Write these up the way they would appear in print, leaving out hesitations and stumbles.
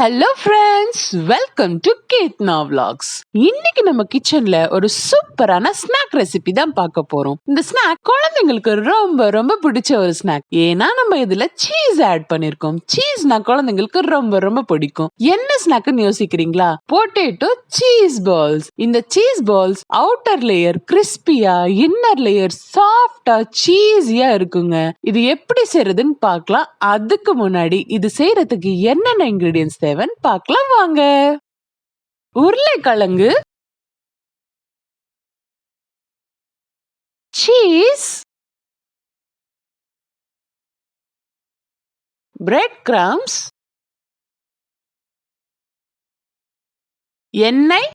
Hello friends, welcome to kethana.vlogs. இன்னைக்கு நம்ம கிச்சன்ல ஒரு சூப்பரான ஸ்நாக் ரெசிபி தான் பார்க்க போறோம். இந்த ஸ்நாக் குழந்தைங்களுக்கு ரொம்ப ரொம்ப பிடிச்ச ஒரு ஸ்நாக். ஏன்னா நம்ம இதுல சீஸ் ஆட் பண்ணிருக்கோம். சீஸ்னா குழந்தைங்களுக்கு ரொம்ப ரொம்ப பிடிக்கும். என்ன ஸ்நாக்னு யோசிக்கிறீங்களா? Potato cheese balls. இந்த சீஸ் பால்ஸ் அவுட்டர் லேயர் கிறிஸ்பியா, இன்னர் லேயர் சாஃப்டா சீஸியா இருக்குங்க. இது எப்படி செய்யறதுன்னு பார்க்கலாம். அதுக்கு முன்னாடி இது செய்யறதுக்கு என்னென்ன இன்கிரிடியன்ஸ் தேவைன்னு பார்க்கலாம் வாங்க. உருளைக்கிழங்கு, சீஸ், பிரெட் கிரம்ஸ், எண்ணெய்,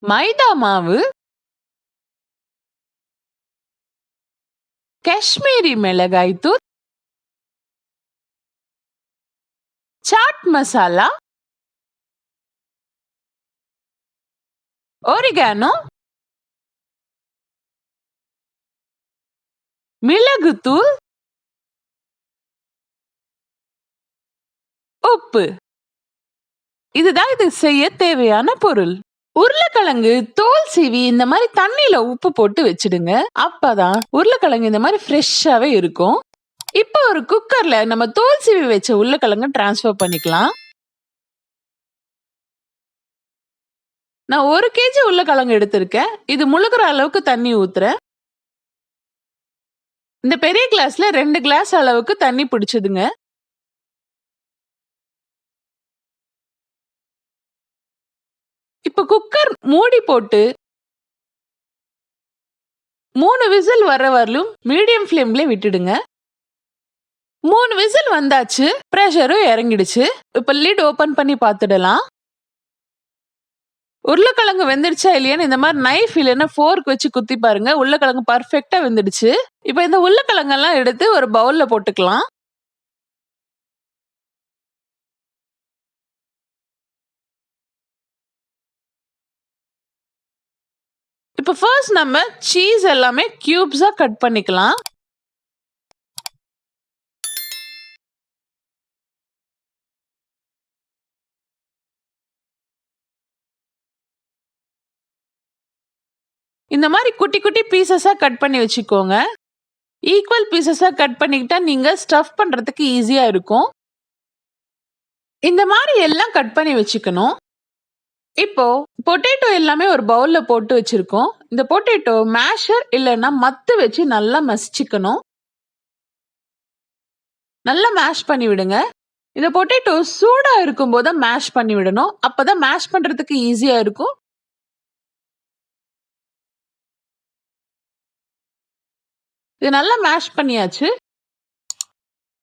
மைதா மாவு, காஷ்மீரி மிளகாய் தூள், சாட் மசாலா, ஒரிகானோ, மிளகுத்தூள், உப்பு. இதுதான் இது செய்ய தேவையான பொருள். உருளைக்கிழங்கு தோல் சீவி இந்த மாதிரி தண்ணியில உப்பு போட்டு வச்சிடுங்க. அப்பதான் உருளைக்கிழங்கு இந்த மாதிரி ஃப்ரெஷ்ஷாவே இருக்கும். இப்போ ஒரு குக்கர்ல நம்ம தோல் சீவி வச்ச உருளைக்கிழங்கு டிரான்ஸ்ஃபர் பண்ணிக்கலாம். நான் 1 kg உருளைக்கிழங்கு எடுத்திருக்கேன். இது முழுகிற அளவுக்கு தண்ணி ஊத்துறேன். இந்த பெரிய கிளாஸ்ல 2 கிளாஸ் அளவுக்கு தண்ணி பிடிச்சதுங்க. இப்ப குக்கர் மூடி போட்டு 3 விசில் வர வரலும் மீடியம் ஃப்ளேம்ல விட்டுடுங்க. 3 விசில் வந்தாச்சு. பிரஷரும் இறங்கிடுச்சு. இப்ப லிட் ஓபன் பண்ணி பார்த்துடலாம். உருளைக்கிழங்கு வெந்துடுச்சா இல்லையான்னு இந்த மாதிரி நைஃப் இல்லைன்னா ஃபோர்க் வச்சு குத்தி பாருங்க. உருளைக்கிழங்கு பர்ஃபெக்டா வெந்துடுச்சு. இப்ப இந்த உருளைக்கிழங்கெல்லாம் எடுத்து ஒரு பவுல்ல போட்டுக்கலாம். இப்ப ஃபர்ஸ்ட் நம்ம சீஸ் எல்லாமே கியூப்ஸா கட் பண்ணிக்கலாம். இந்த மாதிரி குட்டி குட்டி பீசஸா கட் பண்ணி வச்சுக்கோங்க. ஈக்குவல் பீசஸா கட் பண்ணிக்கிட்டா நீங்க ஸ்டஃப் பண்றதுக்கு ஈஸியா இருக்கும். இந்த மாதிரி எல்லாம் கட் பண்ணி வச்சுக்கணும். இப்போ பொட்டேட்டோ எல்லாமே ஒரு பவுல்ல போட்டு வச்சிருக்கோம். இந்த பொட்டேட்டோ மேஷர் இல்லைன்னா மத்து வச்சு நல்லா மசிச்சுக்கணும். நல்லா மேஷ் பண்ணி விடுங்க. இந்த பொட்டேட்டோ சூடா இருக்கும் போது மேஷ் பண்ணி விடணும். அப்பதான் மேஷ் பண்றதுக்கு ஈஸியா இருக்கும். இது நல்லா மேஷ் பண்ணியாச்சு.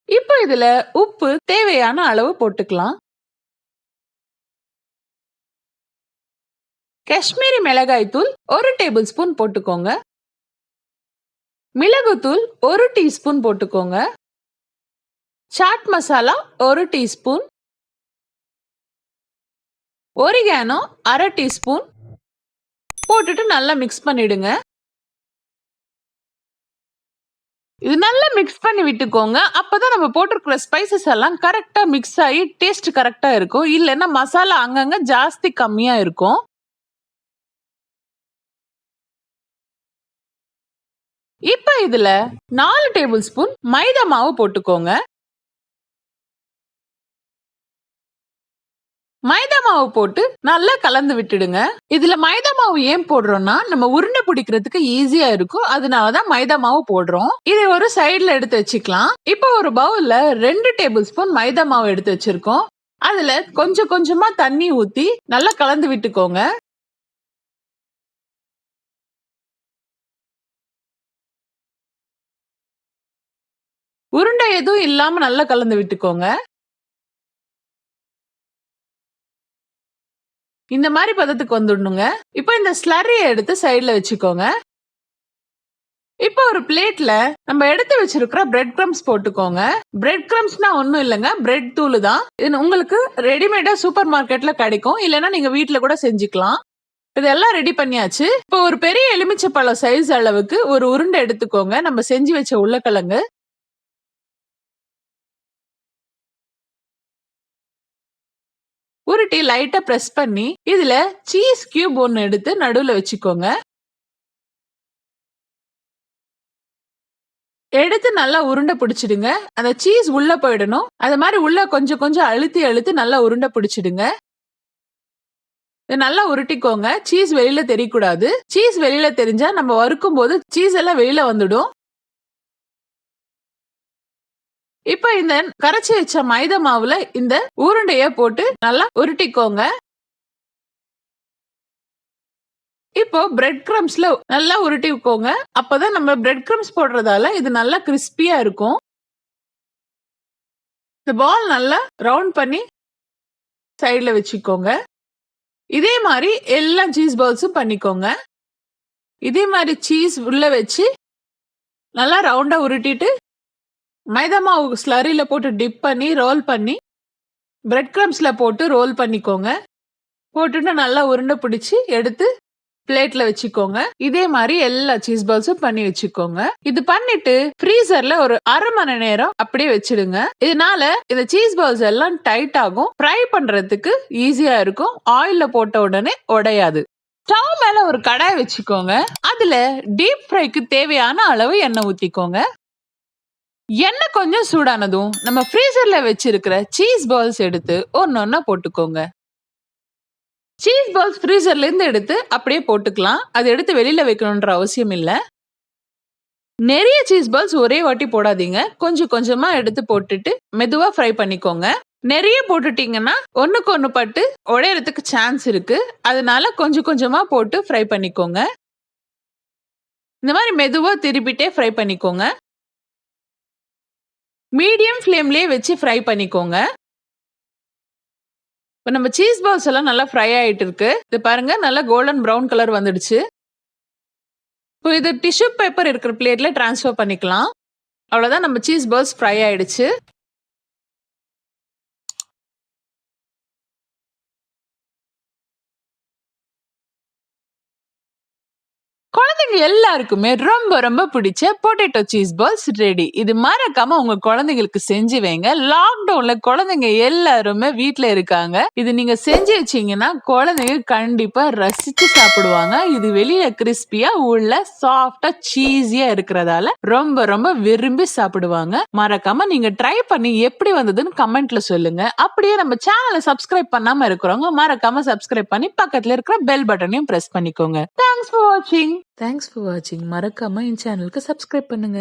இப்போ இதுல உப்பு தேவையான அளவு போட்டுக்கலாம். காஷ்மீரி மிளகாய் தூள் 1 டேபிள் ஸ்பூன் போட்டுக்கோங்க. மிளகுத்தூள் 1 டீஸ்பூன் போட்டுக்கோங்க. Chaat masala 1 teaspoon. Oregano 1/2 teaspoon போட்டுட்டு நல்லா மிக்ஸ் பண்ணிடுங்க. இது நல்லா மிக்ஸ் பண்ணி விட்டுக்கோங்க. அப்பதான் நம்ம போட்டிருக்கிற ஸ்பைசஸ் எல்லாம் கரெக்டா மிக்ஸ் ஆகி டேஸ்ட் கரெக்டா இருக்கும். இல்லைன்னா மசாலா அங்கங்க ஜாஸ்தி கம்மியா இருக்கும். இப்ப இதுல 4 டேபிள் ஸ்பூன் மைதா மாவு போட்டுக்கோங்க. மைதா மாவு போட்டு நல்லா கலந்து விட்டுடுங்க. இதுல மைதா மாவு ஏன் போடுறோம்னா நம்ம உருண்டை பிடிக்கிறதுக்கு ஈஸியா இருக்கும். அதனாலதான் மைதா மாவு போடுறோம். இதை ஒரு சைடுல எடுத்து வச்சுக்கலாம். இப்போ ஒரு பவுல்ல 2 டேபிள் ஸ்பூன் மைதா மாவு எடுத்து வச்சிருக்கோம். அதுல கொஞ்சம் கொஞ்சமா தண்ணி ஊத்தி நல்லா கலந்து விட்டுக்கோங்க. உருண்டை எதுவும் இல்லாம நல்லா கலந்து விட்டுக்கோங்க. இந்த மாதிரி பதத்துக்கு வந்துடணுங்க. இப்போ இந்த ஸ்லரியை எடுத்து சைடுல வச்சுக்கோங்க. இப்போ ஒரு பிளேட்ல நம்ம எடுத்து வச்சிருக்கிற பிரெட் கிரம்ஸ் போட்டுக்கோங்க. பிரெட் கிரம்ஸ்னா ஒண்ணும் இல்லைங்க, பிரெட் தூள் தான். இது உங்களுக்கு ரெடிமேடா சூப்பர் மார்க்கெட்ல கிடைக்கும். இல்லைன்னா நீங்க வீட்ல கூட செஞ்சுக்கலாம். இதெல்லாம் ரெடி பண்ணியாச்சு. இப்போ ஒரு பெரிய எலுமிச்சைப்பழம் சைஸ் அளவுக்கு ஒரு உருண்டை எடுத்துக்கோங்க. நம்ம செஞ்சு வச்ச உருளைக்கிழங்கு உருட்டி லைட்டா பிரஸ் பண்ணி இதுல சீஸ் கியூப் ஒன்னு எடுத்து நடுவுல வச்சுக்கோங்க. எடுத்து நல்லா உருண்டை பிடிச்சிடுங்க. அந்த சீஸ் உள்ள போயிடணும். அது மாதிரி உள்ள கொஞ்சம் கொஞ்சம் அழுத்தி அழுத்தி நல்லா உருண்டை பிடிச்சிடுங்க. நல்லா உருட்டிக்கோங்க. சீஸ் வெளியில தெரியக்கூடாது. சீஸ் வெளியில தெரிஞ்சா நம்ம வறுக்கும் போது சீஸ் எல்லாம் வெளியில வந்துடும். இப்ப இந்த கரைச்சி வச்ச மைதா மாவுல இந்த உருண்டைய போட்டு நல்லா உருட்டிக்கோங்க. இப்போ பிரெட் கிரம்ஸ்ல நல்லா உருட்டிக்கோங்க. அப்பதான் நம்ம பிரெட் கிரம்ஸ் போடுறதால இது நல்லா கிறிஸ்பியா இருக்கும். இந்த பால் நல்லா ரவுண்ட் பண்ணி சைடுல வச்சுக்கோங்க. இதே மாதிரி எல்லா சீஸ் பால்ஸும் பண்ணிக்கோங்க. இதே மாதிரி சீஸ் உள்ள வச்சு நல்லா ரவுண்டா உருட்டிட்டு மைதா மாவு ஸ்லரியில போட்டு டிப் பண்ணி ரோல் பண்ணி பிரெட் கிரம்ஸ்ல போட்டு ரோல் பண்ணிக்கோங்க. போட்டுட்டு நல்லா உருண்டை பிடிச்சி எடுத்து பிளேட்ல வச்சுக்கோங்க. இதே மாதிரி எல்லா சீஸ் பால்ஸும் பண்ணி வச்சுக்கோங்க. இது பண்ணிட்டு ஃப்ரீசர்ல ஒரு அரை மணி நேரம் அப்படியே வச்சிடுங்க. இதனால இந்த சீஸ் பால்ஸ் எல்லாம் டைட் ஆகும். ஃப்ரை பண்றதுக்கு ஈஸியா இருக்கும். ஆயில்ல போட்ட உடனே உடையாது. ஸ்டவ் மேல ஒரு கடாய் வச்சுக்கோங்க. அதுல டீப் ஃப்ரைக்கு தேவையான அளவு எண்ணெய் ஊத்திக்கோங்க. எண்ணெய் கொஞ்சம் சூடானதும் நம்ம ஃப்ரீசர்ல வச்சிருக்கிற சீஸ் பால்ஸ் எடுத்து ஒன்னொன்னா போட்டுக்கோங்க. சீஸ் பால்ஸ் ஃப்ரீசர்ல இருந்து எடுத்து அப்படியே போட்டுக்கலாம். அது எடுத்து வெளியில வைக்கணும்ன்ற அவசியம் இல்ல. நிறைய சீஸ் பால்ஸ் ஒரே வாட்டி போடாதீங்க. கொஞ்சம் கொஞ்சமா எடுத்து போட்டுட்டு மெதுவா ஃப்ரை பண்ணிக்கோங்க. நிறைய போட்டுட்டீங்கன்னா ஒண்ணுக்கு ஒண்ணு பட்டு உடையறதுக்கு சான்ஸ் இருக்கு. அதனால கொஞ்சம் கொஞ்சமா போட்டு ஃப்ரை பண்ணிக்கோங்க. இந்த மாதிரி மெதுவா திருப்பிட்டே ஃப்ரை பண்ணிக்கோங்க. மீடியம் ஃப்ளேம்லயே வச்சு ஃப்ரை பண்ணிக்கோங்க. இப்போ நம்ம சீஸ் பால்ஸ் எல்லாம் நல்லா ஃப்ரை ஆயிட்டு இருக்கு. இது பாருங்க நல்லா கோல்டன் ப்ரௌன் கலர் வந்துடுச்சு. இப்போ இது டிஷ்யூ பேப்பர் இருக்கிற பிளேட்ல டிரான்ஸ்ஃபர் பண்ணிக்கலாம். அவ்வளவுதான், நம்ம சீஸ் பால்ஸ் ஃப்ரை ஆயிடுச்சு. குழந்தைங்க எல்லாருக்குமே ரொம்ப ரொம்ப பிடிச்ச பொட்டேட்டோ சீஸ் பால்ஸ் ரெடி. இது மறக்காம உங்க குழந்தைங்களுக்கு செஞ்சு வைங்க. லாக்டவுன்ல குழந்தைங்க எல்லாருமே வீட்ல இருக்காங்க. இது நீங்க செஞ்சு வச்சீங்கன்னா குழந்தைங்க கண்டிப்பா ரசிச்சு சாப்பிடுவாங்க. இது வெளியில கிறிஸ்பியா உள்ள சாஃப்டா சீஸியா இருக்கிறதால ரொம்ப ரொம்ப விரும்பி சாப்பிடுவாங்க. மறக்காம நீங்க ட்ரை பண்ணி எப்படி வந்ததுன்னு கமெண்ட்ல சொல்லுங்க. அப்படியே நம்ம சேனலை சப்ஸ்கிரைப் பண்ணாம இருக்கிறவங்க மறக்காம சப்ஸ்கிரைப் பண்ணி பக்கத்துல இருக்கிற பெல் பட்டனையும் பிரஸ் பண்ணிக்கோங்க. தேங்க்ஸ் ஃபார் வாட்சிங். மறக்காம என் சேனலுக்கு சப்ஸ்கிரைப் பண்ணுங்க.